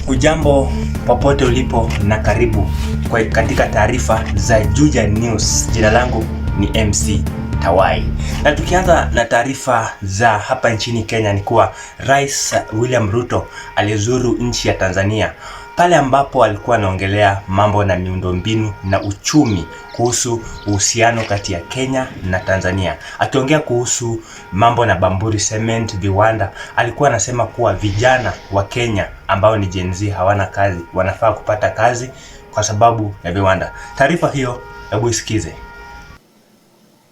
Ujambo popote ulipo na karibu katika taarifa za Juja News. Jina langu ni MC Tawai. Na tukianza na taarifa za hapa nchini Kenya ni kuwa Rais William Ruto alizuru nchi ya Tanzania, pale ambapo alikuwa anaongelea mambo na miundombinu na uchumi kuhusu uhusiano kati ya Kenya na Tanzania. Akiongea kuhusu mambo na Bamburi Cement viwanda, alikuwa anasema kuwa vijana wa Kenya ambao ni Gen Z hawana kazi, wanafaa kupata kazi kwa sababu ya viwanda. Taarifa hiyo hebu isikize.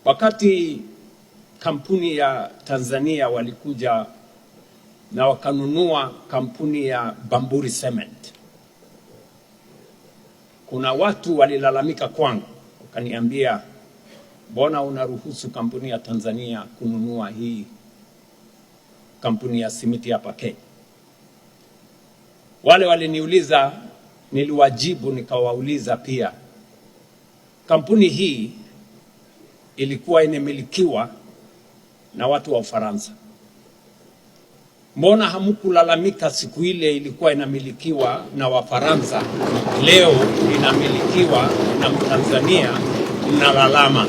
Wakati kampuni ya Tanzania walikuja na wakanunua kampuni ya Bamburi Cement, kuna watu walilalamika kwangu, wakaniambia, mbona unaruhusu kampuni ya Tanzania kununua hii kampuni ya simiti hapa Kenya? Wale waliniuliza, niliwajibu nikawauliza pia, kampuni hii ilikuwa inamilikiwa na watu wa Ufaransa. Mbona hamkulalamika siku ile ilikuwa inamilikiwa na Wafaransa, leo inamilikiwa na Mtanzania, mnalalama?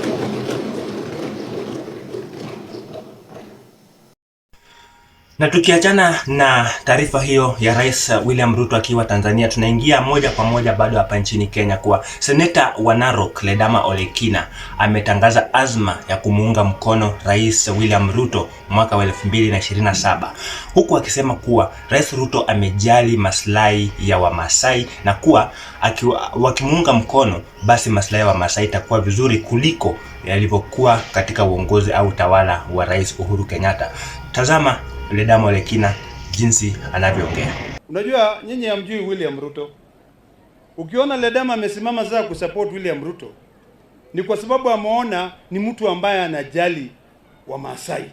Na tukiachana na taarifa hiyo ya Rais William Ruto akiwa Tanzania, tunaingia moja kwa moja bado hapa nchini Kenya kuwa Seneta wa Narok Ledama Ole Kina ametangaza azma ya kumuunga mkono Rais William Ruto mwaka wa 2027, huku akisema kuwa Rais Ruto amejali maslahi ya Wamasai na kuwa wakimuunga mkono basi maslahi ya Wamasai itakuwa vizuri kuliko yalivyokuwa katika uongozi au utawala wa Rais Uhuru Kenyatta. Tazama Ledama Ole Kina jinsi anavyoongea. Unajua nyinyi hamjui William Ruto. Ukiona Ledama amesimama sasa kusupport William Ruto, ni kwa sababu ameona ni mtu ambaye anajali Wamasai.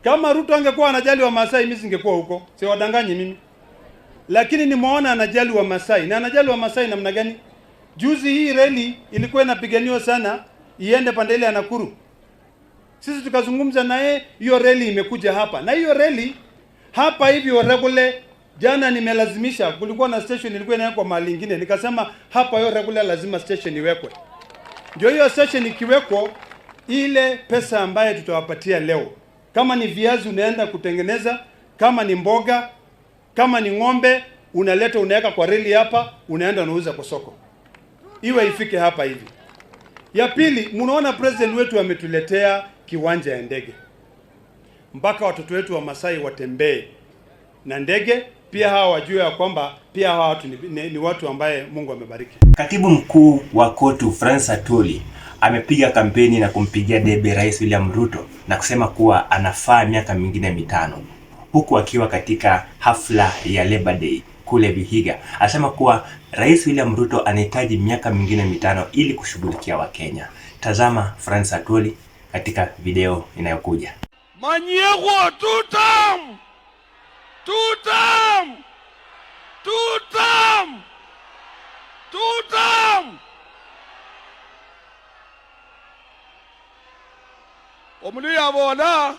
Kama Ruto angekuwa anajali Wamasai, mimi singekuwa huko. Siwadanganye mimi. Lakini nimeona anajali Wamasai. Na anajali Wamasai namna gani? Juzi hii reli ilikuwa inapiganiwa sana iende pande ile ya Nakuru. Sisi tukazungumza naye, hiyo reli imekuja hapa. Na hiyo reli hapa hivi regular, jana nimelazimisha, kulikuwa na station ilikuwa inawekwa mahali nyingine, nikasema hapa hiyo regular lazima station iwekwe. Ndio hiyo station ikiwekwa, ile pesa ambaye tutawapatia leo, kama ni viazi unaenda kutengeneza, kama ni mboga, kama ni ng'ombe, unaleta unaweka kwa reli hapa, unaenda unauza kwa soko. Iwe ifike hapa hivi. Ya pili, mnaona president wetu ametuletea kiwanja ya ndege, mpaka watoto wetu wa Masai watembee na ndege. Pia hawa wajue ya kwamba pia hawa watu ni watu ambaye Mungu amebariki. Katibu mkuu wa KOTU Francis Atwoli amepiga kampeni na kumpigia debe Rais William Ruto na kusema kuwa anafaa miaka mingine 5, huku akiwa katika hafla ya Labor Day kule Vihiga. Anasema kuwa Rais William Ruto anahitaji miaka mingine 5 ili kushughulikia Wakenya. Tazama Francis Atwoli katika video inayokuja. Manyego tutam omulia bona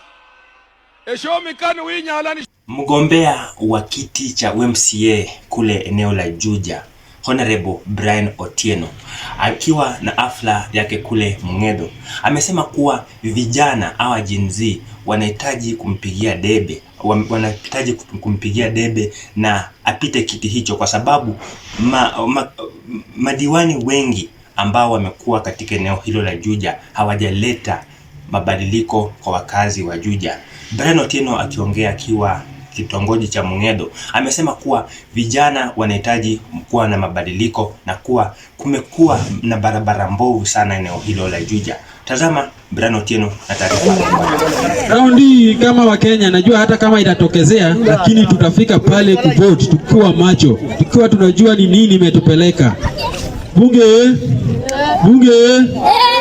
eshomikani winyalani. Mgombea wa kiti cha MCA kule eneo la Juja, Honorable Brian Otieno, akiwa na hafla yake kule Mngedo, amesema kuwa vijana au Gen Z wanahitaji kumpigia debe na apite kiti hicho, kwa sababu madiwani wengi ambao wamekuwa katika eneo hilo la Juja hawajaleta mabadiliko kwa wakazi wa Juja. Brian Otieno akiongea akiwa kitongoji cha Mngedo amesema kuwa vijana wanahitaji kuwa na mabadiliko na kuwa kumekuwa na barabara mbovu sana eneo hilo la Juja. Tazama Brian Otieno na taarifa. Raundi kama Wakenya, najua hata kama itatokezea, lakini tutafika pale kuvote tukiwa macho, tukiwa tunajua ni nini imetupeleka. Bunge,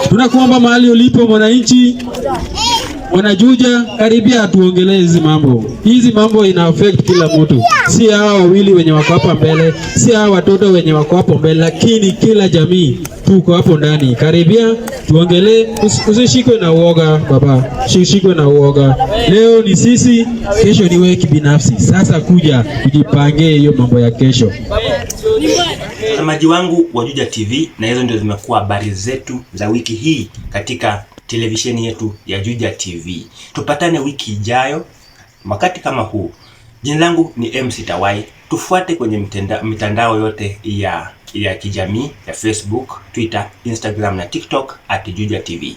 tunakuomba mahali ulipo mwananchi, wanajuja, karibia tuongelee hizi mambo. Hizi mambo ina affect kila mtu. Si hawa wawili wenye wako hapa mbele, si hawa watoto wenye wako hapo mbele, lakini kila jamii. tuko hapo ndani. Karibia tuongelee, usishikwe na uoga baba, usishikwe na uoga. Leo ni sisi, kesho ni wewe kibinafsi. Sasa kuja tujipange hiyo mambo ya kesho. Watazamaji wangu wa Juja TV, na hizo ndio zimekuwa habari zetu za wiki hii katika televisheni yetu ya Juja TV. Tupatane wiki ijayo wakati kama huu. Jina langu ni MC Tawai. Tufuate kwenye mitandao yote ya kijamii ya Facebook, Twitter, Instagram na TikTok @Juja TV.